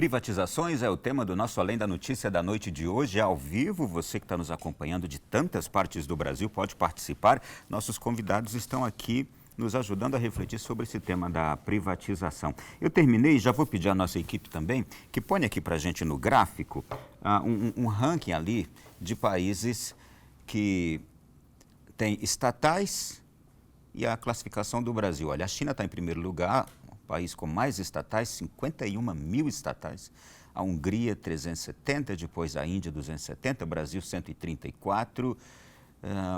Privatizações é o tema do nosso Além da Notícia da noite de hoje, ao vivo. Você que está nos acompanhando de tantas partes do Brasil pode participar. Nossos convidados estão aqui nos ajudando a refletir sobre esse tema da privatização. Eu terminei, já vou pedir à nossa equipe também, que põe aqui para a gente no gráfico um ranking ali de países que têm estatais e a classificação do Brasil. Olha, a China está em primeiro lugar, país com mais estatais, 51 mil estatais. A Hungria, 370, depois a Índia, 270, Brasil, 134.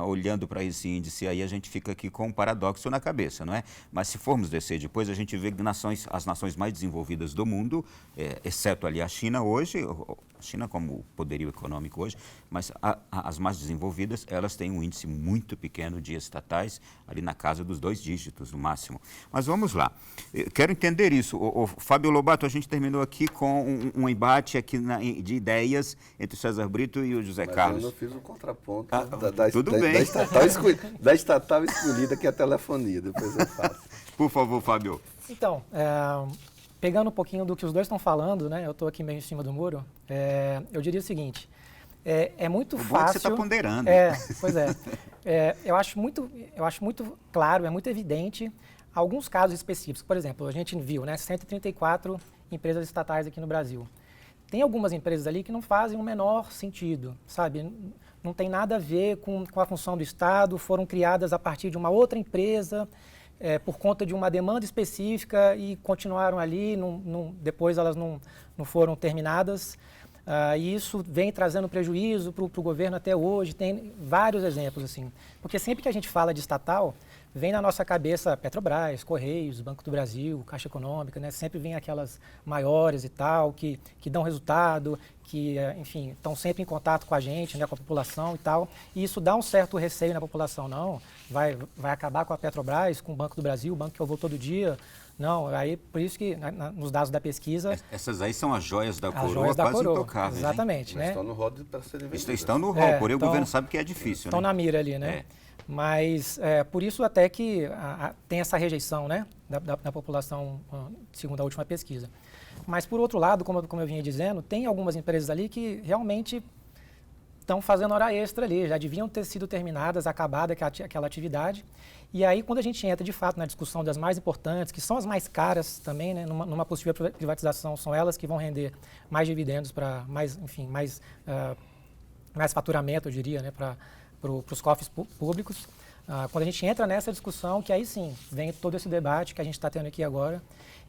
Olhando para esse índice aí, a gente fica aqui com um paradoxo na cabeça, não é? Mas se formos descer depois, a gente vê que as nações mais desenvolvidas do mundo, exceto ali a China hoje, a China como poderio econômico hoje, mas as mais desenvolvidas, elas têm um índice muito pequeno de estatais, ali na casa dos 2 dígitos no máximo. Mas vamos lá. Quero entender isso. O Fábio Lobato, a gente terminou aqui com um embate aqui de ideias entre o César Brito e o José Carlos. Eu não fiz o contraponto da estatal escolhida, que é a telefonia. Depois eu faço. Por favor, Fábio. Então, pegando um pouquinho do que os dois estão falando, né? Eu estou aqui meio em cima do muro. Eu diria o seguinte: é muito fácil. Bom que você está ponderando. Pois é. Eu acho muito claro, é muito evidente alguns casos específicos. Por exemplo, a gente viu, né, 134 empresas estatais aqui no Brasil. Tem algumas empresas ali que não fazem o menor sentido, sabe? Não tem nada a ver com a função do Estado, foram criadas a partir de uma outra empresa, por conta de uma demanda específica e continuaram ali, depois elas não foram terminadas. E isso vem trazendo prejuízo para o governo até hoje, tem vários exemplos assim. Porque sempre que a gente fala de estatal, vem na nossa cabeça Petrobras, Correios, Banco do Brasil, Caixa Econômica, né? Sempre vem aquelas maiores e tal, que dão resultado, que, enfim, estão sempre em contato com a gente, né, com a população e tal. E isso dá um certo receio na população. Não, vai acabar com a Petrobras, com o Banco do Brasil, o banco que eu vou todo dia. Não, aí por isso que nos dados da pesquisa... Essas aí são as joias da coroa, quase intocáveis. Exatamente, né? Estão no rol para serem vendidas. Estão no rol, porém o governo sabe que é difícil. Estão na mira ali, né? Mas por isso até que tem essa rejeição, né, da população, segundo a última pesquisa. Mas, por outro lado, como eu vinha dizendo, tem algumas empresas ali que realmente estão fazendo hora extra ali, já deviam ter sido terminadas, acabada aquela atividade. E aí, quando a gente entra, de fato, na discussão das mais importantes, que são as mais caras também, né, numa possível privatização, são elas que vão render mais dividendos para mais faturamento, eu diria, né, para os cofres públicos. Quando a gente entra nessa discussão, que aí sim, vem todo esse debate que a gente está tendo aqui agora,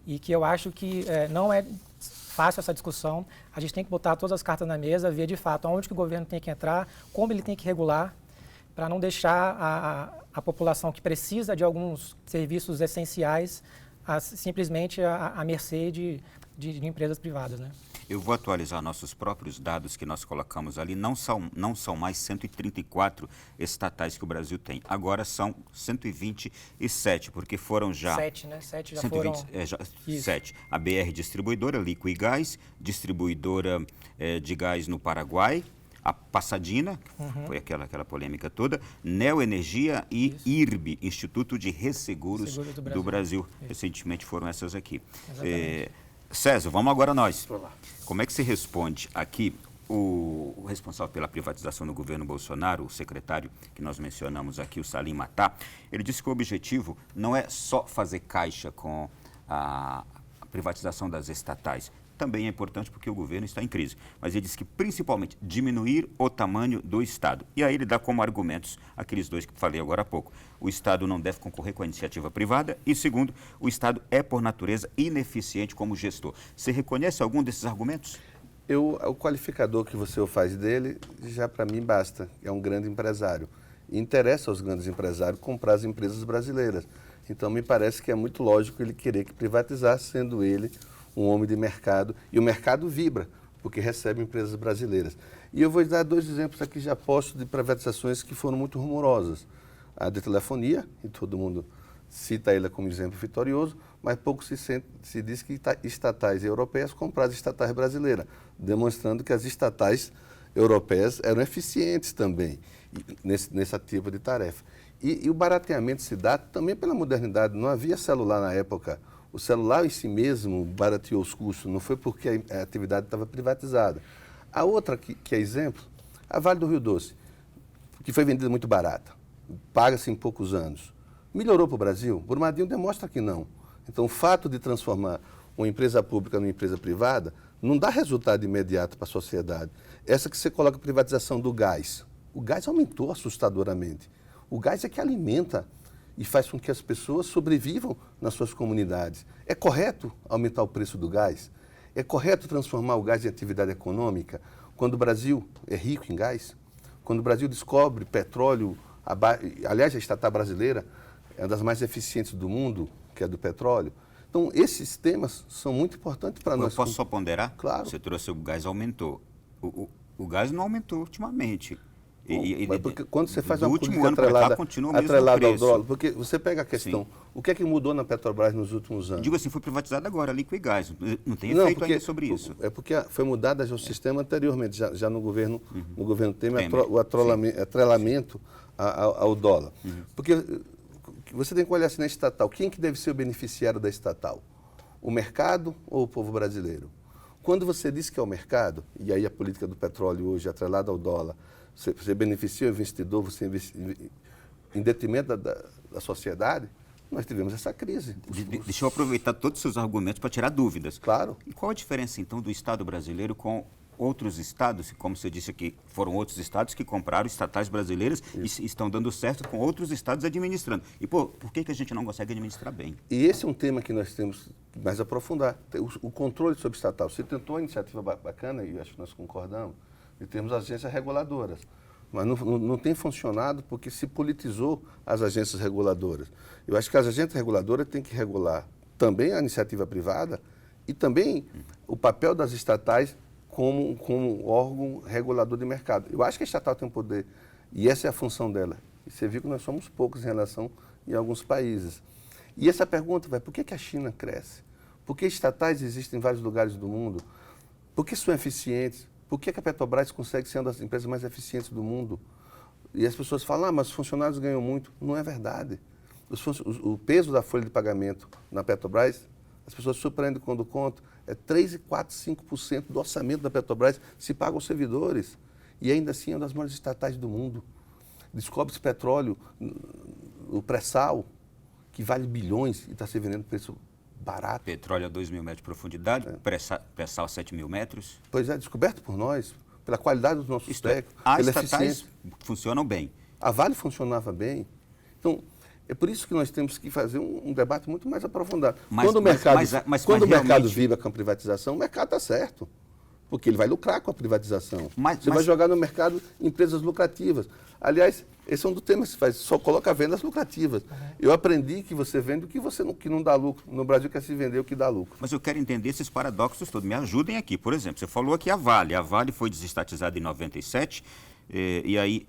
e que eu acho que não é fácil essa discussão. A gente tem que botar todas as cartas na mesa, ver de fato onde que o governo tem que entrar, como ele tem que regular, para não deixar a população que precisa de alguns serviços essenciais simplesmente à mercê de empresas privadas, né? Eu vou atualizar nossos próprios dados que nós colocamos ali. Não são mais 134 estatais que o Brasil tem. Agora são 127, porque foram já... 7, né? 7 já 120, foram... 7. A BR Distribuidora, Liquigás, distribuidora de gás no Paraguai, a Passadina, foi aquela polêmica toda, Neoenergia e IRB, Instituto de Resseguros do Brasil. Recentemente foram essas aqui. César, vamos agora nós. Como é que se responde aqui o responsável pela privatização no governo Bolsonaro, o secretário que nós mencionamos aqui, o Salim Matar? Ele disse que o objetivo não é só fazer caixa com a privatização das estatais. Também é importante porque o governo está em crise. Mas ele disse que principalmente diminuir o tamanho do Estado. E aí ele dá como argumentos aqueles dois que falei agora há pouco. O Estado não deve concorrer com a iniciativa privada e, segundo, o Estado é, por natureza, ineficiente como gestor. Você reconhece algum desses argumentos? O qualificador que você faz dele, já para mim basta. É um grande empresário. E interessa aos grandes empresários comprar as empresas brasileiras. Então, me parece que é muito lógico ele querer que privatizar, sendo ele um homem de mercado, e o mercado vibra, porque recebe empresas brasileiras. E eu vou dar 2 exemplos aqui já postos de privatizações que foram muito rumorosas. A de telefonia, e todo mundo cita ela como exemplo vitorioso, mas pouco se diz que estatais europeias compraram as estatais brasileiras, demonstrando que as estatais europeias eram eficientes também nesse tipo de tarefa. E o barateamento se dá também pela modernidade. Não havia celular na época. O celular em si mesmo barateou os custos, não foi porque a atividade estava privatizada. A outra que é exemplo, a Vale do Rio Doce, que foi vendida muito barata, paga-se em poucos anos. Melhorou para o Brasil? Brumadinho demonstra que não. Então, o fato de transformar uma empresa pública numa empresa privada não dá resultado imediato para a sociedade. Essa que você coloca a privatização do gás. O gás aumentou assustadoramente. O gás é que alimenta e faz com que as pessoas sobrevivam nas suas comunidades. É correto aumentar o preço do gás? É correto transformar o gás em atividade econômica quando o Brasil é rico em gás? Quando o Brasil descobre petróleo, aliás, a estatal brasileira é uma das mais eficientes do mundo, que é do petróleo. Então, esses temas são muito importantes para nós. Eu posso só ponderar? Claro. Você trouxe o gás aumentou. O gás não aumentou ultimamente. Mas porque quando você faz uma política atrelada ao dólar, porque você pega a questão, sim, o que é que mudou na Petrobras nos últimos anos? Digo assim, foi privatizado agora, Liquigás, não tem efeito ainda sobre isso. É porque foi mudado o sistema anteriormente, já no governo Temer, o atrelamento ao dólar. Porque você tem que olhar assim na estatal, quem que deve ser o beneficiário da estatal? O mercado ou o povo brasileiro? Quando você diz que é o mercado, e aí a política do petróleo hoje atrelada ao dólar, você beneficia o investidor, você em detrimento da sociedade, nós tivemos essa crise. Deixa eu aproveitar todos os seus argumentos para tirar dúvidas. Claro. E qual a diferença, então, do Estado brasileiro com outros estados, como você disse aqui, foram outros estados que compraram estatais brasileiras e estão dando certo com outros estados administrando. E, por que a gente não consegue administrar bem? E esse é um tema que nós temos que mais aprofundar. O controle sobre estatal. Você tentou uma iniciativa bacana, e acho que nós concordamos, e temos agências reguladoras. Mas não tem funcionado porque se politizou as agências reguladoras. Eu acho que as agências reguladoras têm que regular também a iniciativa privada e também o papel das estatais como órgão regulador de mercado. Eu acho que a estatal tem um poder, e essa é a função dela. E você viu que nós somos poucos em relação a alguns países. E essa pergunta vai, por que a China cresce? Por que estatais existem em vários lugares do mundo? Por que são eficientes? Por que a Petrobras consegue ser uma das empresas mais eficientes do mundo? E as pessoas falam, mas os funcionários ganham muito. Não é verdade. O peso da folha de pagamento na Petrobras, as pessoas surpreendem quando contam, é 3, 4, 5% do orçamento da Petrobras se paga aos servidores. E ainda assim é uma das maiores estatais do mundo. Descobre-se petróleo, o pré-sal, que vale bilhões e está se vendendo por preço barato. Petróleo a 2.000 metros de profundidade, pré-sal a 7.000 metros. Pois é, descoberto por nós, pela qualidade dos nossos técnicos, as pela estatais eficiência. Funcionam bem. A Vale funcionava bem. Então, é por isso que nós temos que fazer um debate muito mais aprofundado. Quando o mercado vibra com a privatização, o mercado está certo. Porque ele vai lucrar com a privatização. Você vai jogar no mercado empresas lucrativas. Aliás, esse é um dos temas que se faz, só coloca vendas lucrativas. Eu aprendi que você vende o que não dá lucro. No Brasil quer se vender o que dá lucro. Mas eu quero entender esses paradoxos todos. Me ajudem aqui. Por exemplo, você falou aqui a Vale. A Vale foi desestatizada em 97 e aí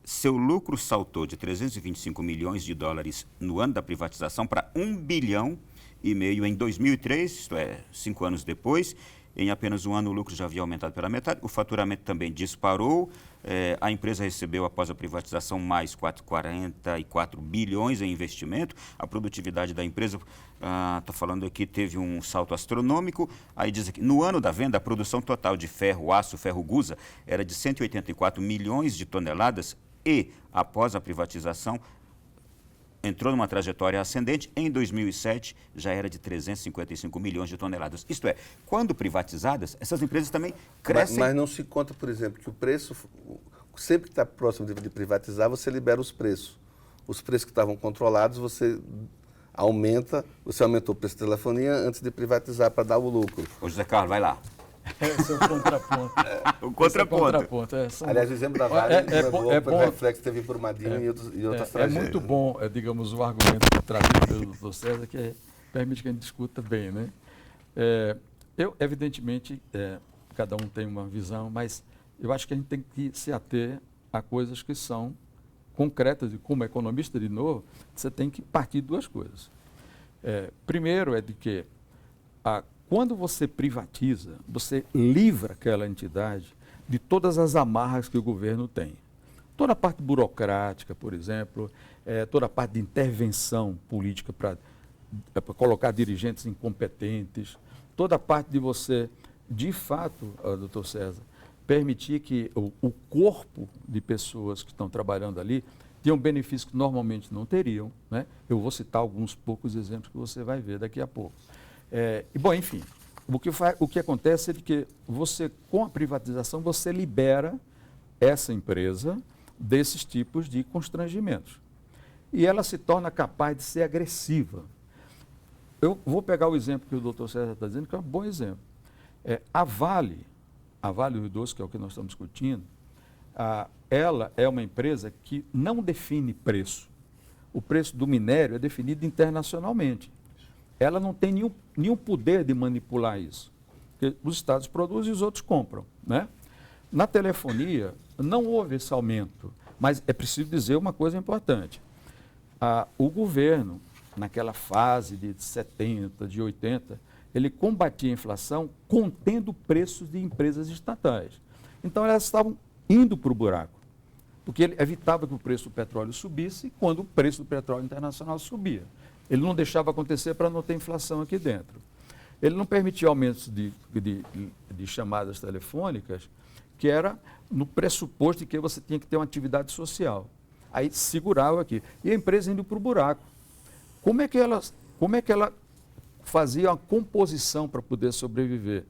seu lucro saltou de 325 milhões de dólares no ano da privatização para 1,5 bilhão em 2003, isto é, 5 anos depois. Em apenas um ano, o lucro já havia aumentado pela metade, o faturamento também disparou, a empresa recebeu, após a privatização, mais 44 bilhões em investimento, a produtividade da empresa, estou falando aqui, teve um salto astronômico, aí diz aqui, no ano da venda, a produção total de ferro, aço, ferro-gusa, era de 184 milhões de toneladas e, após a privatização, entrou numa trajetória ascendente, em 2007 já era de 355 milhões de toneladas. Isto é, quando privatizadas, essas empresas também crescem. Mas não se conta, por exemplo, que o preço, sempre que está próximo de privatizar, você libera os preços. Os preços que estavam controlados, você aumentou o preço da telefonia antes de privatizar para dar o lucro. Ô José Carlos, vai lá. Esse é o contraponto. O contraponto. Aliás, o exemplo da Vale é bom, o reflexo teve por Madinho e outras tragédias. É muito bom, digamos, o argumento trazido pelo doutor César, que permite que a gente discuta bem, né? Evidentemente, cada um tem uma visão, mas eu acho que a gente tem que se ater a coisas que são concretas, e como economista, de novo, você tem que partir de duas coisas. Primeiro é de que quando você privatiza, você livra aquela entidade de todas as amarras que o governo tem. Toda a parte burocrática, por exemplo, toda a parte de intervenção política para para colocar dirigentes incompetentes, toda a parte de você, de fato, doutor César, permitir que o corpo de pessoas que estão trabalhando ali tenham benefícios que normalmente não teriam, né? Eu vou citar alguns poucos exemplos que você vai ver daqui a pouco. Bom, enfim, o que acontece é que você, com a privatização, você libera essa empresa desses tipos de constrangimentos. E ela se torna capaz de ser agressiva. Eu vou pegar o exemplo que o doutor César está dizendo, que é um bom exemplo. A Vale Rio Doce, que é o que nós estamos discutindo, ela é uma empresa que não define preço. O preço do minério é definido internacionalmente. Ela não tem nenhum poder de manipular isso. Porque os Estados produzem e os outros compram, né? Na telefonia, não houve esse aumento, mas é preciso dizer uma coisa importante. O governo, naquela fase de 70, de 80, ele combatia a inflação contendo preços de empresas estatais. Então, elas estavam indo para o buraco, porque ele evitava que o preço do petróleo subisse quando o preço do petróleo internacional subia. Ele não deixava acontecer para não ter inflação aqui dentro. Ele não permitia aumentos de chamadas telefônicas, que era no pressuposto de que você tinha que ter uma atividade social. Aí segurava aqui. E a empresa indo para o buraco. Como é que ela fazia uma composição para poder sobreviver?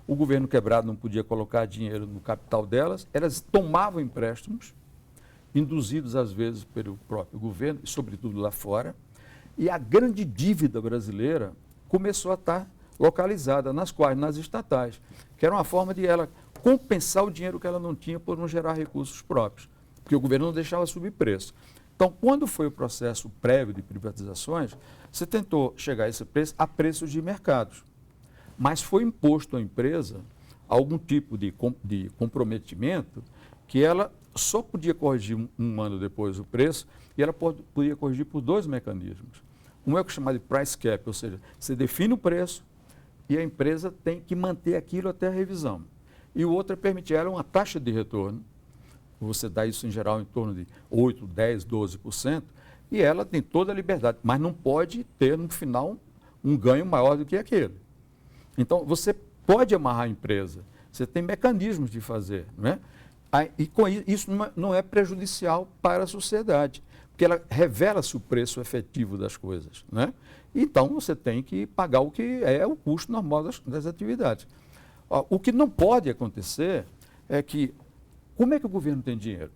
O governo quebrado não podia colocar dinheiro no capital delas, elas tomavam empréstimos, induzidos às vezes pelo próprio governo, e sobretudo lá fora, e a grande dívida brasileira começou a estar localizada nas quais? Nas estatais, que era uma forma de ela compensar o dinheiro que ela não tinha por não gerar recursos próprios, porque o governo não deixava subir preço. Então, quando foi o processo prévio de privatizações, você tentou chegar a esse preço a preços de mercados, mas foi imposto à empresa algum tipo de comprometimento que ela só podia corrigir um ano depois o preço, e ela podia corrigir por dois mecanismos. Um é o chamado de price cap, ou seja, você define o preço e a empresa tem que manter aquilo até a revisão. E o outro é permitir a ela uma taxa de retorno, você dá isso em geral em torno de 8%, 10%, 12%, e ela tem toda a liberdade, mas não pode ter no final um ganho maior do que aquele. Então, você pode amarrar a empresa, você tem mecanismos de fazer, não é? E com isso não é prejudicial para a sociedade, porque ela revela-se o preço efetivo das coisas, né? Então, você tem que pagar o que é o custo normal das atividades. O que não pode acontecer é que, como é que o governo tem dinheiro?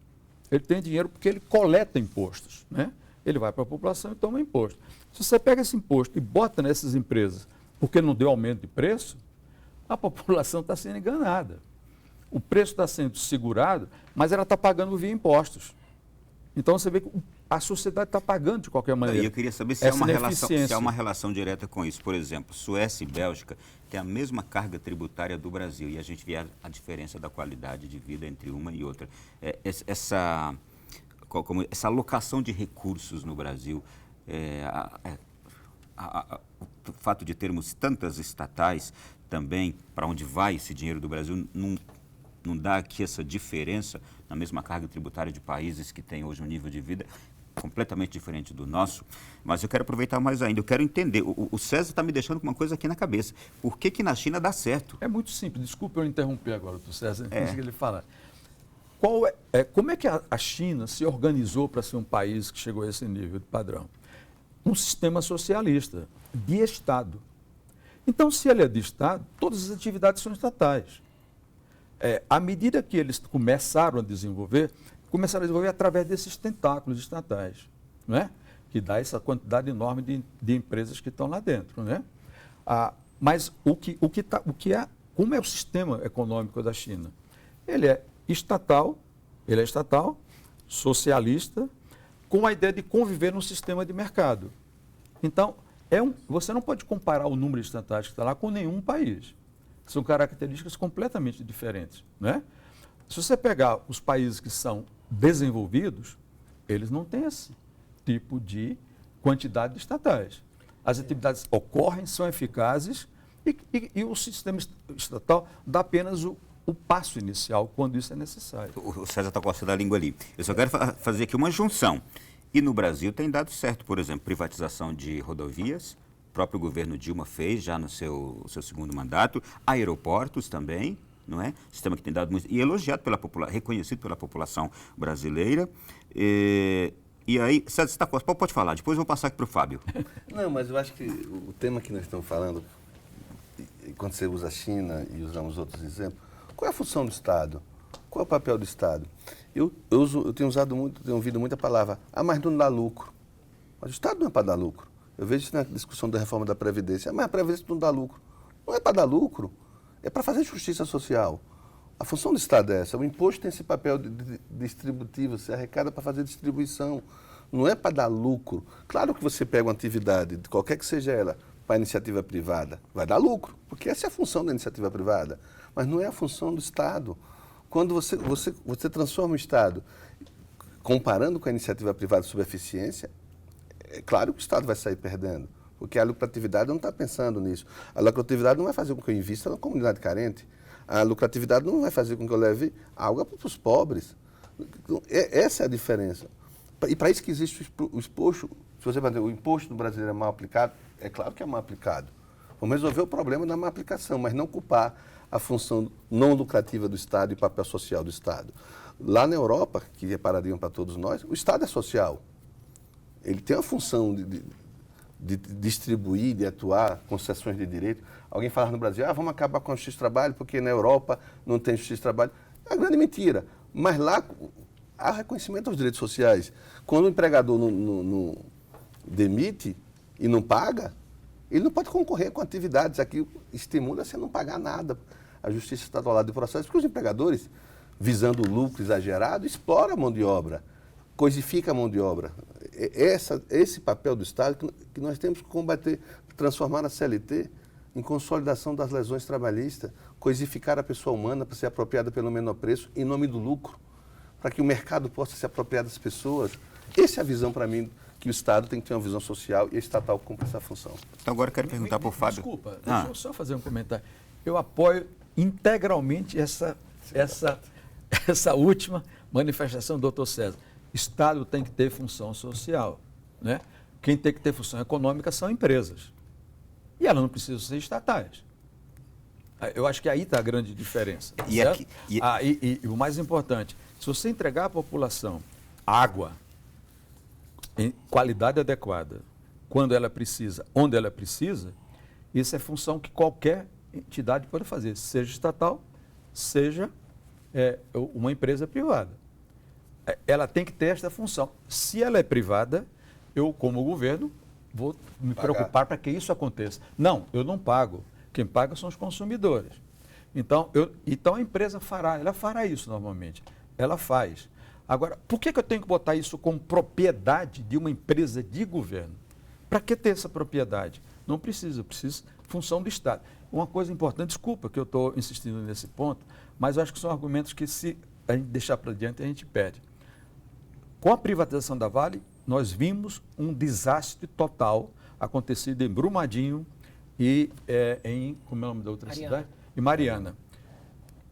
Ele tem dinheiro porque ele coleta impostos, né? Ele vai para a população e toma imposto. Se você pega esse imposto e bota nessas empresas porque não deu aumento de preço, a população está sendo enganada. O preço está sendo segurado, mas ela está pagando via impostos. Então você vê que a sociedade está pagando de qualquer maneira. Eu queria saber se há uma relação direta com isso. Por exemplo, Suécia e Bélgica têm a mesma carga tributária do Brasil e a gente vê a diferença da qualidade de vida entre uma e outra. Essa alocação de recursos no Brasil, o fato de termos tantas estatais também, para onde vai esse dinheiro do Brasil, não dá aqui essa diferença na mesma carga tributária de países que têm hoje um nível de vida completamente diferente do nosso? Mas eu quero aproveitar mais ainda, eu quero entender, o César está me deixando com uma coisa aqui na cabeça, por que na China dá certo? É muito simples, desculpa eu interromper agora, doutor César, antes que ele falar. Como é que a China se organizou para ser um país que chegou a esse nível de padrão? Um sistema socialista, de Estado. Então, se ele é de Estado, todas as atividades são estatais. À medida que eles começaram a desenvolver através desses tentáculos estatais, né? Que dá essa quantidade enorme de empresas que estão lá dentro, né? Mas como é o sistema econômico da China? Ele é estatal, socialista, com a ideia de conviver num sistema de mercado. Então, você não pode comparar o número de estatais que está lá com nenhum país. São características completamente diferentes, né? Se você pegar os países que são desenvolvidos, eles não têm esse tipo de quantidade de estatais. As atividades ocorrem, são eficazes e o sistema estatal dá apenas o passo inicial quando isso é necessário. O César está coçando a língua ali. Eu só quero fazer aqui uma junção. E no Brasil tem dado certo, por exemplo, privatização de rodovias, próprio governo Dilma fez já no seu segundo mandato, aeroportos também, não é? Sistema que tem dado muito, e elogiado pela população, reconhecido pela população brasileira. E aí, César da Costa, pode falar, depois eu vou passar aqui para o Fábio. Não, mas eu acho que o tema que nós estamos falando, e quando você usa a China e usamos outros exemplos, qual é a função do Estado? Qual é o papel do Estado? Eu tenho ouvido muita palavra, mas não dá lucro. Mas o Estado não é para dar lucro. Eu vejo isso na discussão da reforma da Previdência. Mas a Previdência não dá lucro. Não é para dar lucro, é para fazer justiça social. A função do Estado é essa. O imposto tem esse papel distributivo, se arrecada para fazer distribuição. Não é para dar lucro. Claro que você pega uma atividade, qualquer que seja ela, para a iniciativa privada, vai dar lucro, porque essa é a função da iniciativa privada. Mas não é a função do Estado. Quando você transforma o Estado, comparando com a iniciativa privada sobre eficiência, é claro que o Estado vai sair perdendo, porque a lucratividade não está pensando nisso. A lucratividade não vai fazer com que eu invista na comunidade carente. A lucratividade não vai fazer com que eu leve algo para os pobres. Essa é a diferença. E para isso que existe o imposto. Se você vai dizer, o imposto do brasileiro é mal aplicado, é claro que é mal aplicado. Vamos resolver o problema da má aplicação, mas não culpar a função não lucrativa do Estado e o papel social do Estado. Lá na Europa, que é paradigma para todos nós, o Estado é social. Ele tem a função de distribuir, de atuar, concessões de direito. Alguém fala no Brasil, vamos acabar com a justiça do trabalho, porque na Europa não tem justiça do trabalho. É uma grande mentira. Mas lá há reconhecimento aos direitos sociais. Quando o empregador não demite e não paga, ele não pode concorrer com atividades. Aqui estimula você a não pagar nada. A justiça está do lado do processo, porque os empregadores, visando o lucro exagerado, exploram a mão de obra, coisifica a mão de obra. Esse papel do Estado que nós temos que combater, transformar a CLT em consolidação das lesões trabalhistas, coisificar a pessoa humana para ser apropriada pelo menor preço em nome do lucro, para que o mercado possa se apropriar das pessoas. Essa é a visão, para mim, que o Estado tem que ter uma visão social e a estatal cumpre essa função. Então agora eu quero perguntar para o Fábio. Desculpa, deixa eu só fazer um comentário. Eu apoio integralmente essa última manifestação do Dr. César. Estado tem que ter função social, né? Quem tem que ter função econômica são empresas. E elas não precisam ser estatais. Eu acho que aí está a grande diferença. E o mais importante, se você entregar à população água em qualidade adequada, quando ela precisa, onde ela precisa, isso é função que qualquer entidade pode fazer, seja estatal, seja uma empresa privada. Ela tem que ter esta função. Se ela é privada, eu, como governo, vou me preocupar para que isso aconteça. Não, eu não pago. Quem paga são os consumidores. Então a empresa fará isso normalmente. Ela faz. Agora, por que eu tenho que botar isso como propriedade de uma empresa de governo? Para que ter essa propriedade? Não precisa, função do Estado. Uma coisa importante, desculpa que eu estou insistindo nesse ponto, mas eu acho que são argumentos que, se a gente deixar para diante, a gente perde. Com a privatização da Vale, nós vimos um desastre total acontecido em Brumadinho e como é o nome da outra cidade? Em Mariana.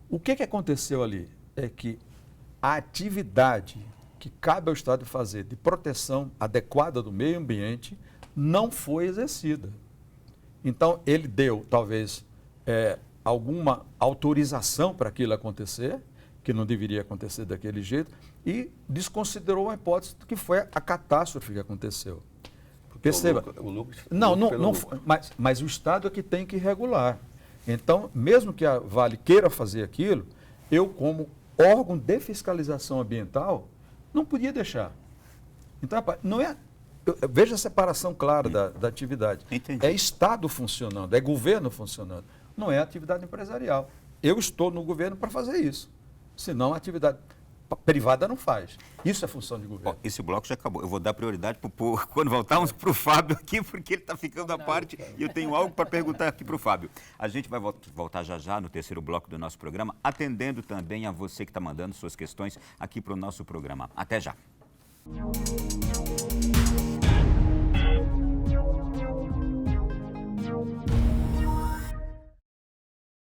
O que aconteceu ali? É que a atividade que cabe ao Estado fazer de proteção adequada do meio ambiente não foi exercida. Então, ele deu, talvez, alguma autorização para aquilo acontecer, que não deveria acontecer daquele jeito, e desconsiderou a hipótese que foi a catástrofe que aconteceu. Perceba. Mas o Estado é que tem que regular. Então, mesmo que a Vale queira fazer aquilo, eu, como órgão de fiscalização ambiental, não podia deixar. Então, não é... Veja a separação clara da atividade. Entendi. É Estado funcionando, é governo funcionando. Não é atividade empresarial. Eu estou no governo para fazer isso. Senão a atividade privada não faz. Isso é função de governo. Esse bloco já acabou. Eu vou dar prioridade quando voltarmos para o Fábio aqui, porque ele está ficando à parte e eu tenho algo para perguntar aqui para o Fábio. A gente vai voltar já no terceiro bloco do nosso programa, atendendo também a você que está mandando suas questões aqui para o nosso programa. Até já.